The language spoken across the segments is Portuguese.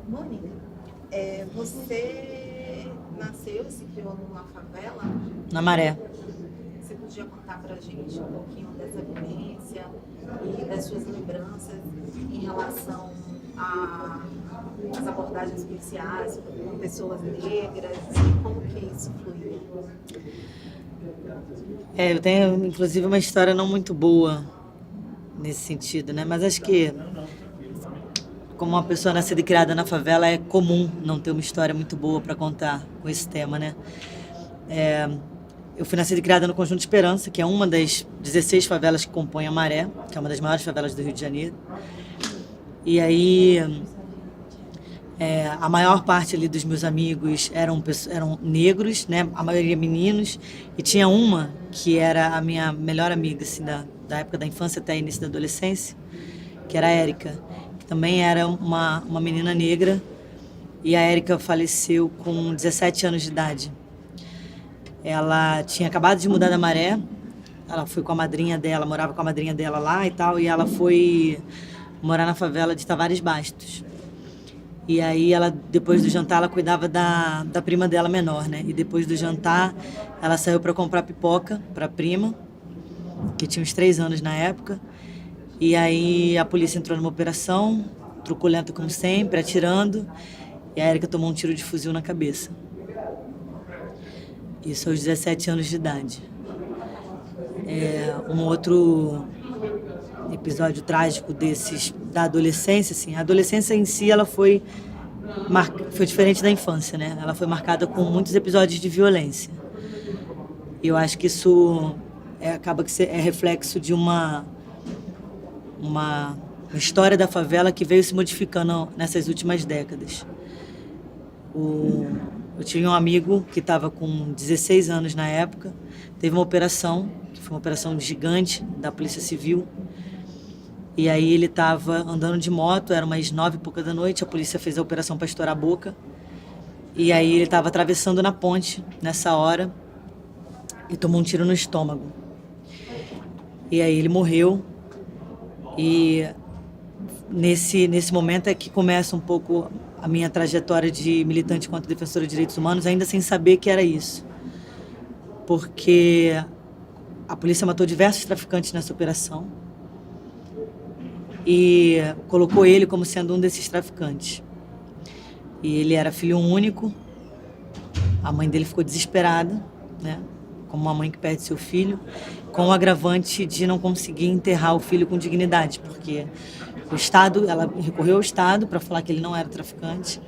Mônica, você nasceu e se criou numa favela? Na Maré. Você podia contar pra gente um pouquinho dessa vivência e das suas lembranças em relação às abordagens policiais com pessoas negras e como que isso fluiu? Eu tenho, inclusive, uma história não muito boa nesse sentido, né? Mas acho que, como uma pessoa nascida e criada na favela, é comum não ter uma história muito boa para contar com esse tema, né? Eu fui nascida e criada no Conjunto Esperança, que é uma das 16 favelas que compõem a Maré, que é uma das maiores favelas do Rio de Janeiro. E aí, a maior parte ali dos meus amigos eram negros, né? A maioria meninos. E tinha uma que era a minha melhor amiga, assim, da época da infância até início da adolescência, que era a Érica, que também era uma menina negra. E a Érica faleceu com 17 anos de idade. Ela tinha acabado de mudar da Maré, ela foi com a madrinha dela, morava com a madrinha dela lá e tal, e ela foi morar na favela de Tavares Bastos. E aí ela, depois do jantar, ela cuidava da prima dela menor, né? E depois do jantar, ela saiu para comprar pipoca para a prima, que tinha uns 3 anos na época. E aí a polícia entrou numa operação, truculenta como sempre, atirando, e a Érica tomou um tiro de fuzil na cabeça. Isso aos 17 anos de idade. Um outro episódio trágico desses da adolescência, assim, a adolescência em si ela foi diferente da infância, né? Ela foi marcada com muitos episódios de violência. E eu acho que isso acaba que é reflexo de uma história da favela que veio se modificando nessas últimas décadas. Eu tinha um amigo que estava com 16 anos na época, teve uma operação, que foi uma operação gigante da Polícia Civil, e aí ele estava andando de moto, era umas 9 e pouca da noite, a polícia fez a operação para estourar a boca, e aí ele estava atravessando na ponte, nessa hora, e tomou um tiro no estômago. E aí ele morreu, e nesse momento é que começa um pouco a minha trajetória de militante contra defensora de direitos humanos, ainda sem saber que era isso. Porque a polícia matou diversos traficantes nessa operação e colocou ele como sendo um desses traficantes. E ele era filho único, a mãe dele ficou desesperada, né? Como uma mãe que perde seu filho, com o agravante de não conseguir enterrar o filho com dignidade, porque o Estado, ela recorreu ao Estado para falar que ele não era traficante,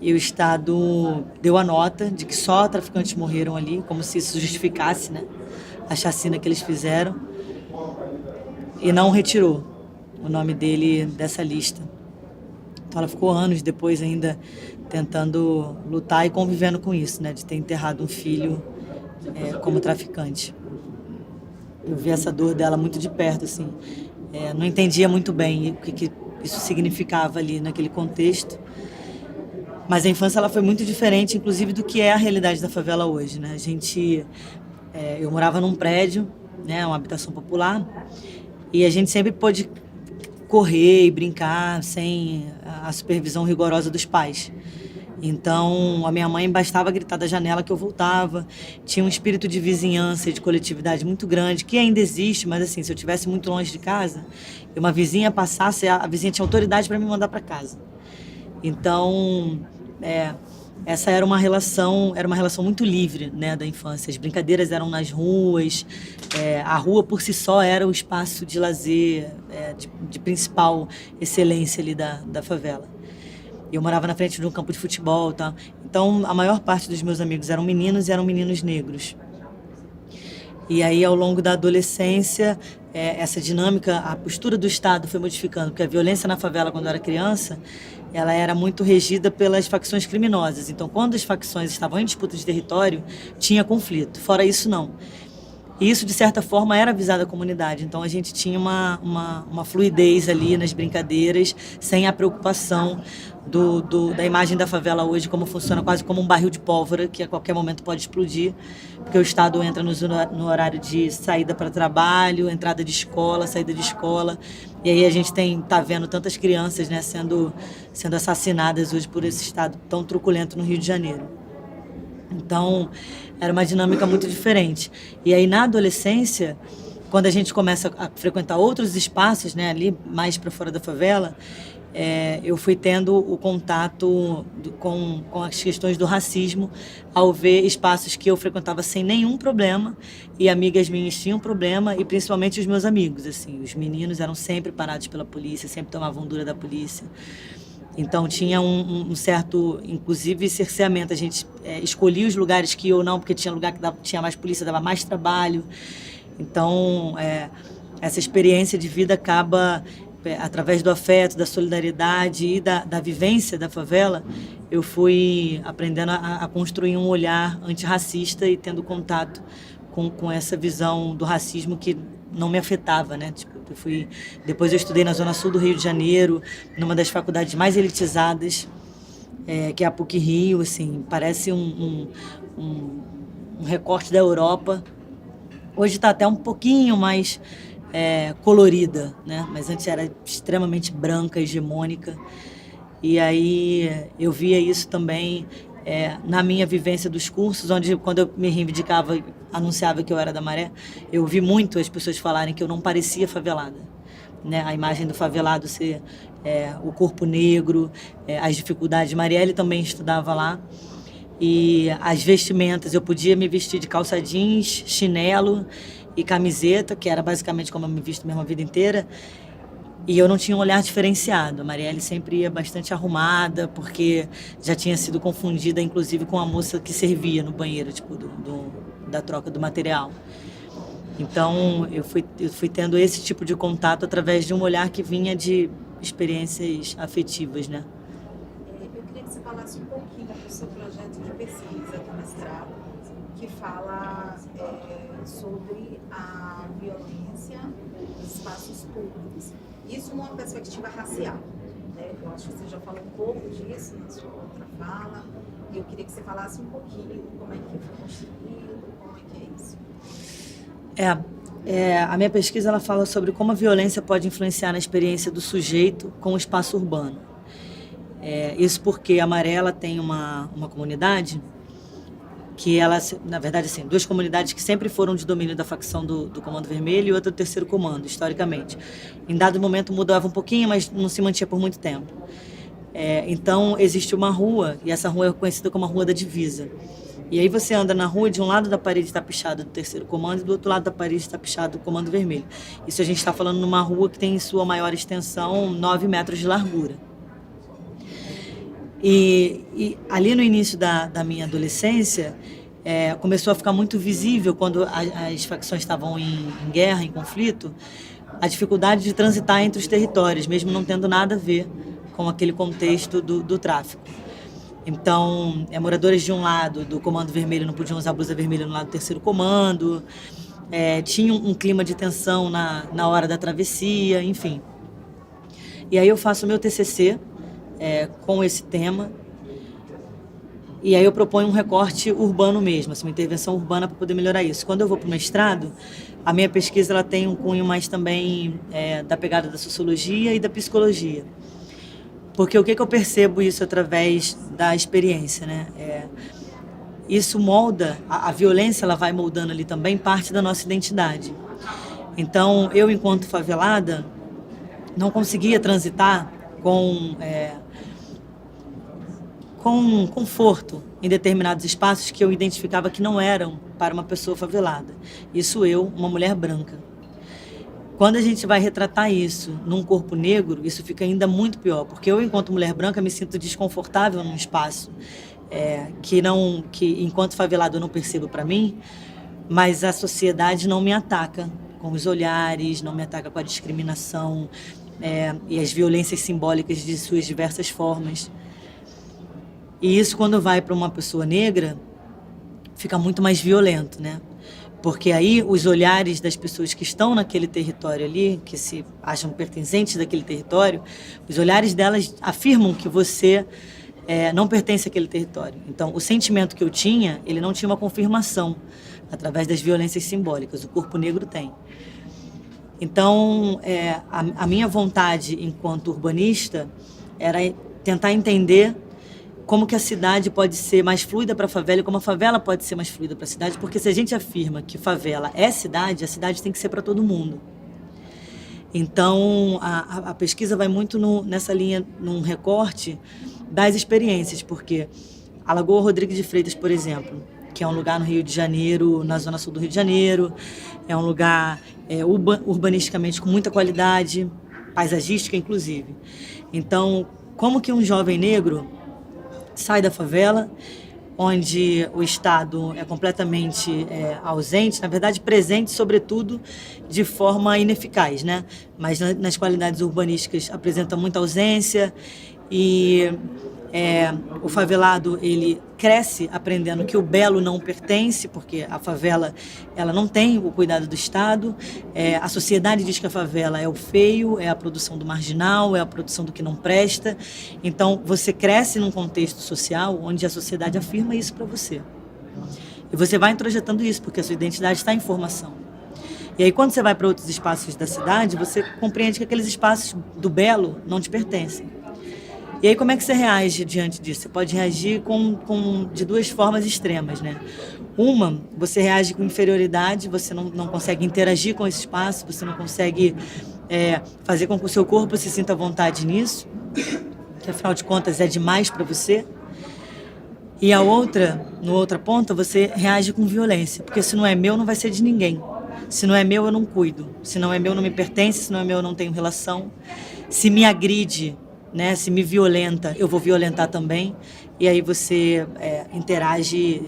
e o Estado deu a nota de que só traficantes morreram ali, como se isso justificasse, né, a chacina que eles fizeram, e não retirou o nome dele dessa lista. Então ela ficou anos depois ainda tentando lutar e convivendo com isso, né, de ter enterrado um filho como traficante. Eu vi essa dor dela muito de perto, assim. Não entendia muito bem o que isso significava ali naquele contexto. Mas a infância ela foi muito diferente, inclusive, do que é a realidade da favela hoje, né? Eu morava num prédio, né, uma habitação popular, e a gente sempre pôde correr e brincar sem a supervisão rigorosa dos pais. Então, a minha mãe bastava gritar da janela que eu voltava. Tinha um espírito de vizinhança e de coletividade muito grande, que ainda existe, mas assim, se eu estivesse muito longe de casa, e uma vizinha passasse, a vizinha tinha autoridade para me mandar para casa. Então, essa era uma relação muito livre, né, da infância. As brincadeiras eram nas ruas, a rua por si só era o espaço de lazer, de principal excelência ali da favela. Eu morava na frente de um campo de futebol, tá? Então, a maior parte dos meus amigos eram meninos e eram meninos negros. E aí, ao longo da adolescência, essa dinâmica, a postura do Estado foi modificando, porque a violência na favela, quando eu era criança, ela era muito regida pelas facções criminosas. Então, quando as facções estavam em disputa de território, tinha conflito. Fora isso, não. E isso, de certa forma, era avisado à comunidade. Então, a gente tinha uma fluidez ali nas brincadeiras, sem a preocupação da imagem da favela hoje, como funciona quase como um barril de pólvora, que a qualquer momento pode explodir, porque o Estado entra no horário de saída para trabalho, entrada de escola, saída de escola, e aí a gente tá vendo tantas crianças, né, sendo assassinadas hoje por esse Estado tão truculento no Rio de Janeiro. Então, era uma dinâmica muito diferente. E aí, na adolescência, quando a gente começa a frequentar outros espaços, né, ali mais para fora da favela, eu fui tendo o contato com as questões do racismo ao ver espaços que eu frequentava sem nenhum problema e amigas minhas tinham problema, e principalmente os meus amigos, assim, os meninos eram sempre parados pela polícia, sempre tomavam dura da polícia. Então tinha um certo, inclusive, cerceamento. A gente escolhia os lugares que ia ou não, porque tinha lugar que tinha mais polícia, dava mais trabalho. Então, essa experiência de vida acaba, através do afeto, da solidariedade e da vivência da favela, eu fui aprendendo a construir um olhar antirracista e tendo contato com essa visão do racismo que não me afetava, né? Tipo, depois eu estudei na Zona Sul do Rio de Janeiro, numa das faculdades mais elitizadas, que é a PUC-Rio, assim, parece um recorte da Europa. Hoje está até um pouquinho mais colorida, né? Mas antes era extremamente branca, hegemônica. E aí eu via isso também na minha vivência dos cursos, onde quando eu me reivindicava, anunciava que eu era da Maré, eu vi muito as pessoas falarem que eu não parecia favelada, né? A imagem do favelado ser o corpo negro, as dificuldades. Marielle também estudava lá. E as vestimentas, eu podia me vestir de calça jeans, chinelo e camiseta, que era basicamente como eu me visto mesmo a vida inteira, e eu não tinha um olhar diferenciado. A Marielle sempre ia bastante arrumada, porque já tinha sido confundida, inclusive, com a moça que servia no banheiro, tipo, da troca do material. Então, eu fui tendo esse tipo de contato através de um olhar que vinha de experiências afetivas, né? Eu queria que você falasse um pouquinho do seu projeto de pesquisa do mestrado, que fala sobre a violência nos espaços públicos. Isso numa perspectiva racial, né? Eu acho que você já falou um pouco disso na sua outra fala, e eu queria que você falasse um pouquinho como é que foi construído, como é que é isso. A minha pesquisa ela fala sobre como a violência pode influenciar na experiência do sujeito com o espaço urbano. Isso porque a Maré ela tem uma comunidade que ela, na verdade, assim, duas comunidades que sempre foram de domínio da facção do Comando Vermelho e outra do Terceiro Comando, historicamente. Em dado momento mudava um pouquinho, mas não se mantinha por muito tempo. Então, existe uma rua, e essa rua é conhecida como a Rua da Divisa. E aí você anda na rua, de um lado da parede está pichada do Terceiro Comando e do outro lado da parede está pichada do Comando Vermelho. Isso a gente está falando numa rua que tem em sua maior extensão 9 metros de largura. E ali no início da minha adolescência, começou a ficar muito visível, quando as facções estavam em guerra, em conflito, a dificuldade de transitar entre os territórios, mesmo não tendo nada a ver com aquele contexto do tráfico. Então, moradores de um lado do Comando Vermelho não podiam usar blusa vermelha no lado do Terceiro Comando, tinha um clima de tensão na hora da travessia, enfim. E aí eu faço o meu TCC com esse tema, e aí eu proponho um recorte urbano mesmo, assim, uma intervenção urbana para poder melhorar isso. Quando eu vou para o mestrado, a minha pesquisa ela tem um cunho mais também da pegada da sociologia e da psicologia. Porque o que eu percebo isso através da experiência, né? Isso molda, a violência ela vai moldando ali também parte da nossa identidade. Então, eu, enquanto favelada, não conseguia transitar com conforto em determinados espaços que eu identificava que não eram para uma pessoa favelada. Isso eu, uma mulher branca. Quando a gente vai retratar isso num corpo negro, isso fica ainda muito pior, porque eu, enquanto mulher branca, me sinto desconfortável num espaço que enquanto favelado eu não percebo para mim, mas a sociedade não me ataca com os olhares, não me ataca com a discriminação e as violências simbólicas de suas diversas formas. E isso, quando vai para uma pessoa negra, fica muito mais violento, né? Porque aí os olhares das pessoas que estão naquele território ali, que se acham pertencentes daquele território, os olhares delas afirmam que você não pertence àquele território. Então, o sentimento que eu tinha, ele não tinha uma confirmação através das violências simbólicas. O corpo negro tem. Então, a minha vontade enquanto urbanista era tentar entender como que a cidade pode ser mais fluida para a favela e como a favela pode ser mais fluida para a cidade, porque se a gente afirma que favela é cidade, a cidade tem que ser para todo mundo. Então, a pesquisa vai muito nessa linha, num recorte das experiências, porque a Lagoa Rodrigues de Freitas, por exemplo, que é um lugar no Rio de Janeiro, na zona sul do Rio de Janeiro, é um lugar urbanisticamente com muita qualidade, paisagística inclusive. Então, como que um jovem negro sai da favela, onde o Estado é completamente ausente, na verdade presente, sobretudo, de forma ineficaz, né? Mas nas qualidades urbanísticas apresenta muita ausência e o favelado, ele cresce aprendendo que o belo não pertence, porque a favela ela não tem o cuidado do Estado. A sociedade diz que a favela é o feio, é a produção do marginal, é a produção do que não presta. Então, você cresce num contexto social onde a sociedade afirma isso para você. E você vai introjetando isso, porque a sua identidade está em formação. E aí, quando você vai para outros espaços da cidade, você compreende que aqueles espaços do belo não te pertencem. E aí, como é que você reage diante disso? Você pode reagir de duas formas extremas, né? Uma, você reage com inferioridade, você não consegue interagir com esse espaço, você não consegue fazer com que o seu corpo se sinta à vontade nisso, que afinal de contas é demais para você. E a outra, no outra ponta, você reage com violência, porque se não é meu, não vai ser de ninguém. Se não é meu, eu não cuido. Se não é meu, não me pertence. Se não é meu, eu não tenho relação. Se me agride, né, se me violenta, eu vou violentar também. E aí você interage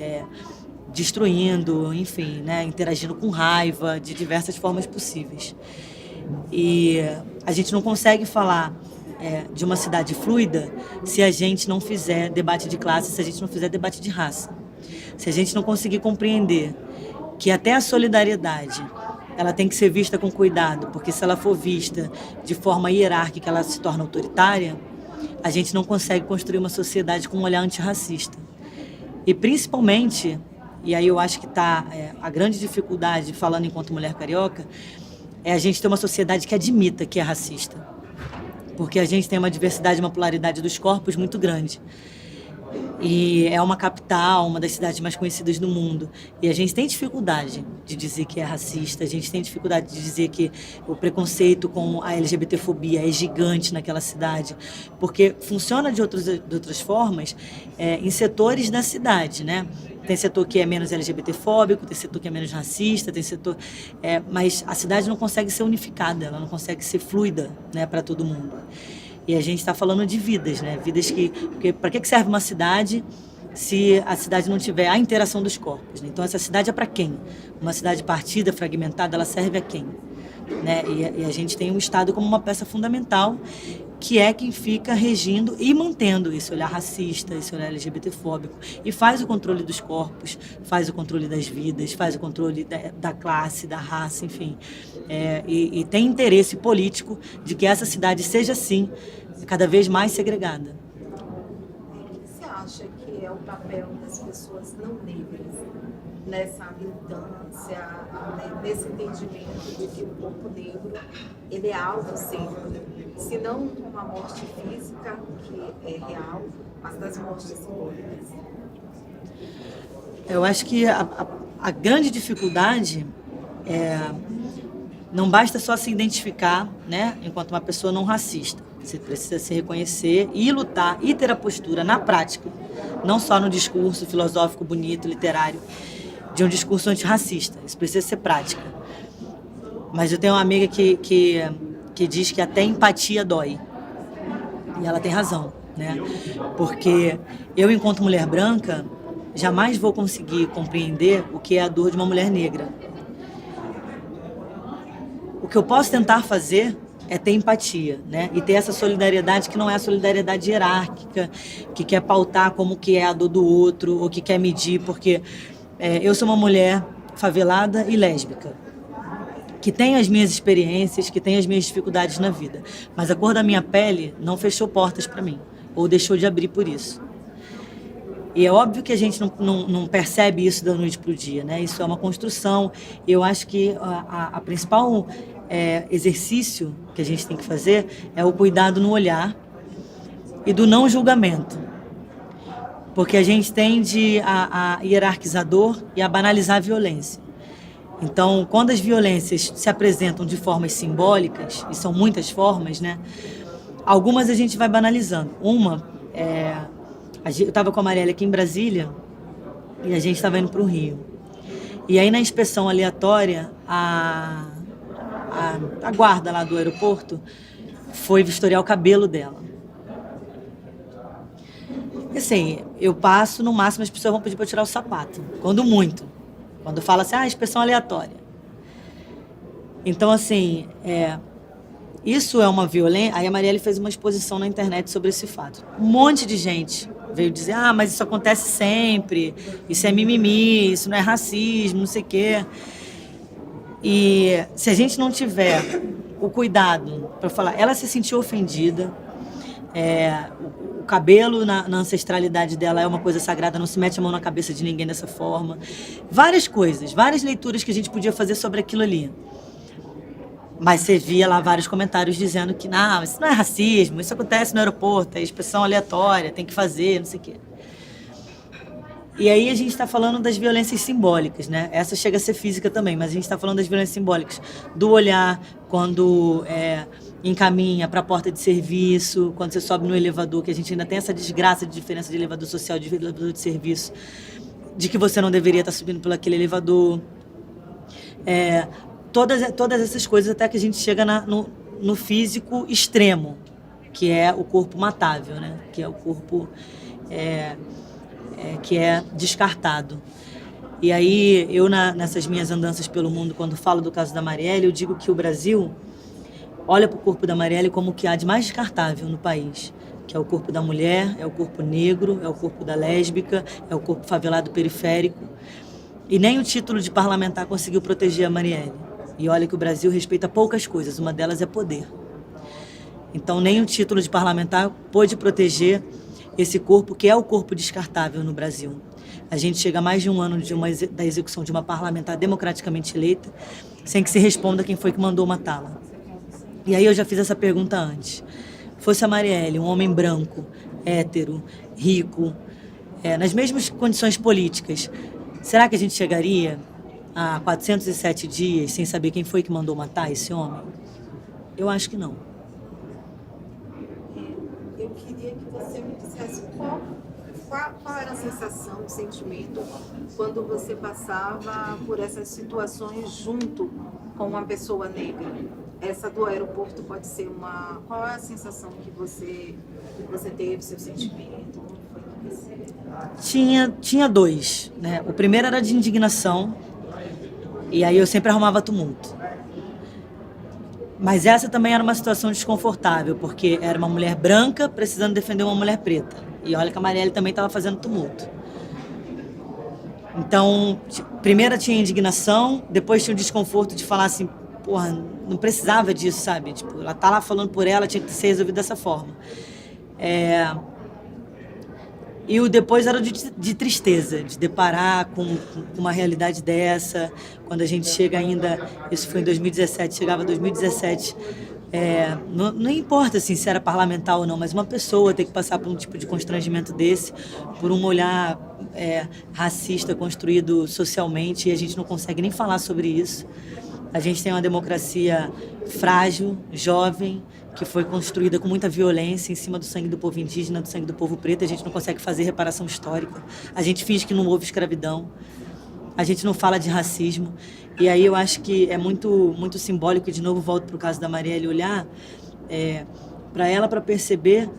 destruindo, enfim, né, interagindo com raiva, de diversas formas possíveis. E a gente não consegue falar de uma cidade fluida se a gente não fizer debate de classe, se a gente não fizer debate de raça. Se a gente não conseguir compreender que até a solidariedade ela tem que ser vista com cuidado, porque se ela for vista de forma hierárquica, ela se torna autoritária, a gente não consegue construir uma sociedade com um olhar antirracista. E principalmente, e aí eu acho que está a grande dificuldade, falando enquanto mulher carioca, é a gente ter uma sociedade que admita que é racista. Porque a gente tem uma diversidade, uma pluralidade dos corpos muito grande. E é uma capital, uma das cidades mais conhecidas do mundo. E a gente tem dificuldade de dizer que é racista, a gente tem dificuldade de dizer que o preconceito com a LGBTfobia é gigante naquela cidade, porque funciona de outras formas em setores da cidade, né? Tem setor que é menos LGBTfóbico, tem setor que é menos racista, tem setor... mas a cidade não consegue ser unificada, ela não consegue ser fluida, né, para todo mundo. E a gente está falando de vidas, né? Vidas porque para que serve uma cidade se a cidade não tiver a interação dos corpos, né? Então, essa cidade é para quem? Uma cidade partida, fragmentada, ela serve a quem? Né? E a gente tem o Estado como uma peça fundamental, que é quem fica regindo e mantendo esse olhar racista, esse olhar LGBTfóbico, e faz o controle dos corpos, faz o controle das vidas, faz o controle da classe, da raça, enfim. E tem interesse político de que essa cidade seja, assim, cada vez mais segregada. O que você acha que é o papel das pessoas não negras nessa militância, nesse entendimento de que o corpo negro ele é algo sempre, se não uma morte física, que é real, mas das mortes simbólicas? Eu acho que a grande dificuldade não basta só se identificar, né, enquanto uma pessoa não racista. Você precisa se reconhecer e lutar e ter a postura na prática, não só no discurso filosófico, bonito, literário, de um discurso antirracista. Isso precisa ser prática. Mas eu tenho uma amiga que diz que até empatia dói. E ela tem razão, né? Porque eu, enquanto mulher branca, jamais vou conseguir compreender o que é a dor de uma mulher negra. O que eu posso tentar fazer é ter empatia, né? E ter essa solidariedade que não é a solidariedade hierárquica, que quer pautar como que é a dor do outro, ou que quer medir, porque eu sou uma mulher favelada e lésbica, que tem as minhas experiências, que tem as minhas dificuldades na vida. Mas a cor da minha pele não fechou portas para mim, ou deixou de abrir por isso. E é óbvio que a gente não percebe isso da noite para o dia, né? Isso é uma construção. Eu acho que a principal exercício que a gente tem que fazer é o cuidado no olhar e do não julgamento. Porque a gente tende a hierarquizar a dor e a banalizar a violência. Então, quando as violências se apresentam de formas simbólicas, e são muitas formas, né? Algumas a gente vai banalizando. Eu estava com a Marielle aqui em Brasília e a gente estava indo para o Rio. E aí, na inspeção aleatória, a guarda lá do aeroporto foi vistoriar o cabelo dela. E assim, eu passo, no máximo as pessoas vão pedir para eu tirar o sapato, quando muito. Quando fala assim, inspeção aleatória. Então, assim, isso é uma violência. Aí a Marielle fez uma exposição na internet sobre esse fato. Um monte de gente veio dizer, mas isso acontece sempre, isso é mimimi, isso não é racismo, não sei o quê. E se a gente não tiver o cuidado para falar, ela se sentiu ofendida, o cabelo na ancestralidade dela é uma coisa sagrada, não se mete a mão na cabeça de ninguém dessa forma. Várias coisas, várias leituras que a gente podia fazer sobre aquilo ali. Mas você via lá vários comentários dizendo que não, isso não é racismo, isso acontece no aeroporto, é expressão aleatória, tem que fazer, não sei o quê. E aí a gente está falando das violências simbólicas, né? Essa chega a ser física também, mas a gente está falando das violências simbólicas. Do olhar, quando encaminha para a porta de serviço, quando você sobe no elevador, que a gente ainda tem essa desgraça de diferença de elevador social, de elevador de serviço, de que você não deveria estar subindo por aquele elevador. Todas essas coisas até que a gente chega no físico extremo, que é o corpo matável, né? Que é o corpo que é descartado. E aí, eu nessas minhas andanças pelo mundo, quando falo do caso da Marielle, eu digo que o Brasil olha para o corpo da Marielle como o que há de mais descartável no país, que é o corpo da mulher, é o corpo negro, é o corpo da lésbica, é o corpo favelado periférico. E nem o título de parlamentar conseguiu proteger a Marielle. E olha que o Brasil respeita poucas coisas, uma delas é poder. Então, nem o título de parlamentar pôde proteger esse corpo, que é o corpo descartável no Brasil. A gente chega a mais de um ano da execução de uma parlamentar democraticamente eleita, sem que se responda quem foi que mandou matá-la. E aí eu já fiz essa pergunta antes. Fosse a Marielle, um homem branco, hétero, rico, nas mesmas condições políticas, será que a gente chegaria a 407 dias sem saber quem foi que mandou matar esse homem? Eu acho que não. Eu queria que você me dissesse qual era a sensação, o sentimento, quando você passava por essas situações junto com uma pessoa negra. Essa do aeroporto pode ser uma... Qual é a sensação que você teve, seu sentimento? Como foi que Tinha dois, né? O primeiro era de indignação, e aí eu sempre arrumava tumulto. Mas essa também era uma situação desconfortável, porque era uma mulher branca precisando defender uma mulher preta. E olha que a Marielle também estava fazendo tumulto. Então, primeiro tinha indignação, depois tinha o desconforto de falar assim, porra, não precisava disso, sabe? Tipo, ela tá lá falando por ela, tinha que ser resolvido dessa forma. E o depois era de tristeza, de deparar com uma realidade dessa. Quando a gente chega ainda, isso foi em 2017, chegava 2017, não importa assim, se era parlamentar ou não, mas uma pessoa ter que passar por um tipo de constrangimento desse, por um olhar racista construído socialmente, e a gente não consegue nem falar sobre isso. A gente tem uma democracia frágil, jovem, que foi construída com muita violência em cima do sangue do povo indígena, do sangue do povo preto. A gente não consegue fazer reparação histórica. A gente finge que não houve escravidão. A gente não fala de racismo. E aí eu acho que é muito, muito simbólico, e de novo volto para o caso da Marielle, olhar para ela, para perceber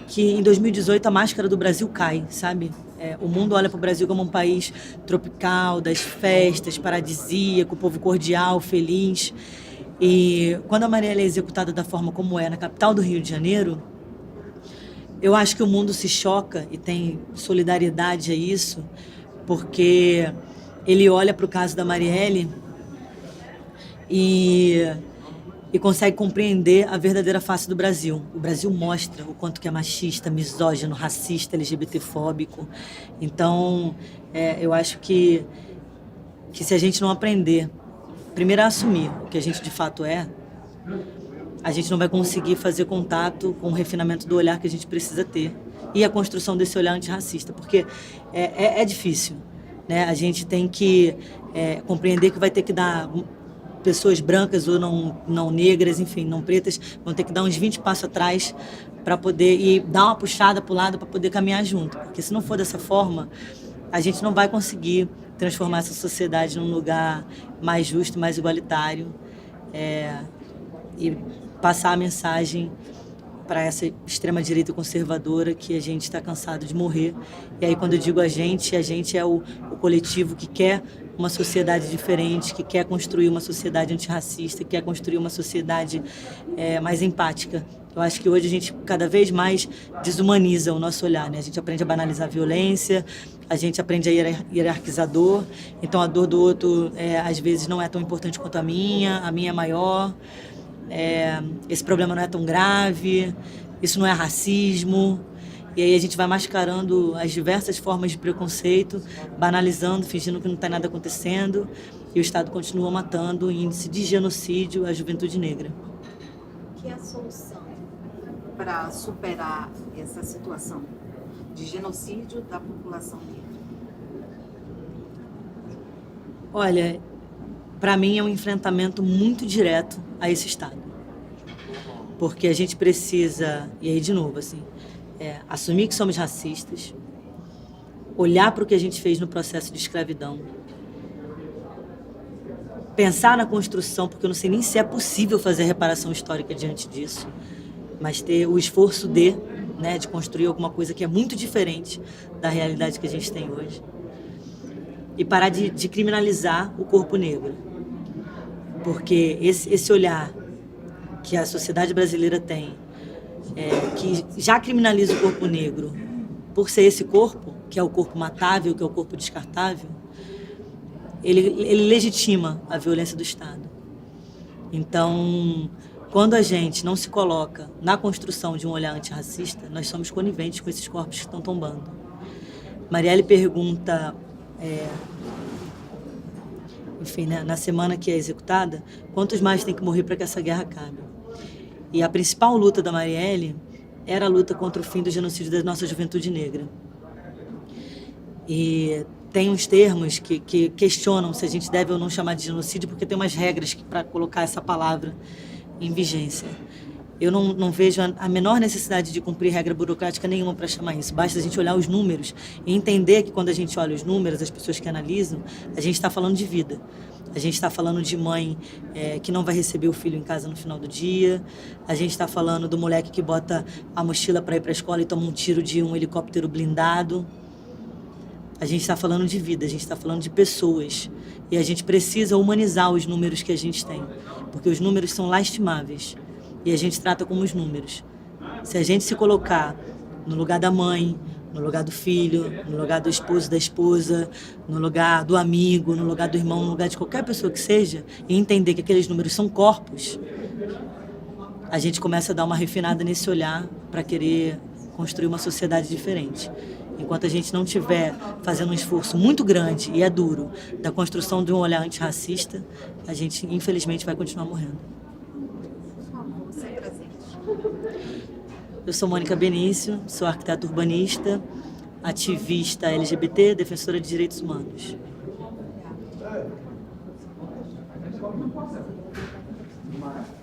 que em 2018 a máscara do Brasil cai, sabe? O mundo olha para o Brasil como um país tropical, das festas, paradisíaco, povo cordial, feliz. E quando a Marielle é executada da forma como é na capital do Rio de Janeiro, eu acho que o mundo se choca e tem solidariedade a isso, porque ele olha para o caso da Marielle e consegue compreender a verdadeira face do Brasil. O Brasil mostra o quanto que é machista, misógino, racista, LGBTfóbico. Então, eu acho que se a gente não aprender, primeiro a assumir o que a gente de fato é, a gente não vai conseguir fazer contato com o refinamento do olhar que a gente precisa ter e a construção desse olhar antirracista, porque é difícil, né? A gente tem que compreender que vai ter que dar... Pessoas brancas ou não negras, enfim, não pretas, vão ter que dar uns 20 passos atrás para poder e dar uma puxada para o lado para poder caminhar junto. Porque se não for dessa forma, a gente não vai conseguir transformar essa sociedade num lugar mais justo, mais igualitário e passar a mensagem para essa extrema-direita conservadora que a gente está cansado de morrer. E aí, quando eu digo a gente é o coletivo que quer uma sociedade diferente, que quer construir uma sociedade antirracista, que quer construir uma sociedade mais empática. Eu acho que hoje a gente cada vez mais desumaniza o nosso olhar, né? A gente aprende a banalizar a violência, a gente aprende a hierarquizar a dor, então a dor do outro às vezes não é tão importante quanto a minha é maior, esse problema não é tão grave, isso não é racismo. E aí a gente vai mascarando as diversas formas de preconceito, banalizando, fingindo que não está nada acontecendo, e o Estado continua matando, em índice de genocídio, a juventude negra. O que é a solução para superar essa situação de genocídio da população negra? Olha, para mim é um enfrentamento muito direto a esse Estado. Porque a gente precisa, e aí de novo, assim, assumir que somos racistas, olhar para o que a gente fez no processo de escravidão, pensar na construção, porque eu não sei nem se é possível fazer reparação histórica diante disso, mas ter o esforço de construir alguma coisa que é muito diferente da realidade que a gente tem hoje. E parar de criminalizar o corpo negro. Porque esse olhar que a sociedade brasileira tem, que já criminaliza o corpo negro por ser esse corpo, que é o corpo matável, que é o corpo descartável, ele legitima a violência do Estado. Então, quando a gente não se coloca na construção de um olhar antirracista, nós somos coniventes com esses corpos que estão tombando. Marielle pergunta, enfim, né, na semana que é executada, quantos mais tem que morrer para que essa guerra acabe? E a principal luta da Marielle era a luta contra o fim do genocídio da nossa juventude negra. E tem uns termos que questionam se a gente deve ou não chamar de genocídio, porque tem umas regras para colocar essa palavra em vigência. Eu não vejo a menor necessidade de cumprir regra burocrática nenhuma para chamar isso. Basta a gente olhar os números e entender que quando a gente olha os números, as pessoas que analisam, a gente está falando de vida. A gente está falando de mãe que não vai receber o filho em casa no final do dia. A gente está falando do moleque que bota a mochila para ir para a escola e toma um tiro de um helicóptero blindado. A gente está falando de vida, a gente está falando de pessoas. E a gente precisa humanizar os números que a gente tem, porque os números são lastimáveis. E a gente trata como os números. Se a gente se colocar no lugar da mãe, no lugar do filho, no lugar do esposo, da esposa, no lugar do amigo, no lugar do irmão, no lugar de qualquer pessoa que seja, e entender que aqueles números são corpos, a gente começa a dar uma refinada nesse olhar para querer construir uma sociedade diferente. Enquanto a gente não estiver fazendo um esforço muito grande, e é duro, da construção de um olhar antirracista, a gente, infelizmente, vai continuar morrendo. Eu sou Mônica Benício, sou arquiteta urbanista, ativista LGBT, defensora de direitos humanos. Obrigada.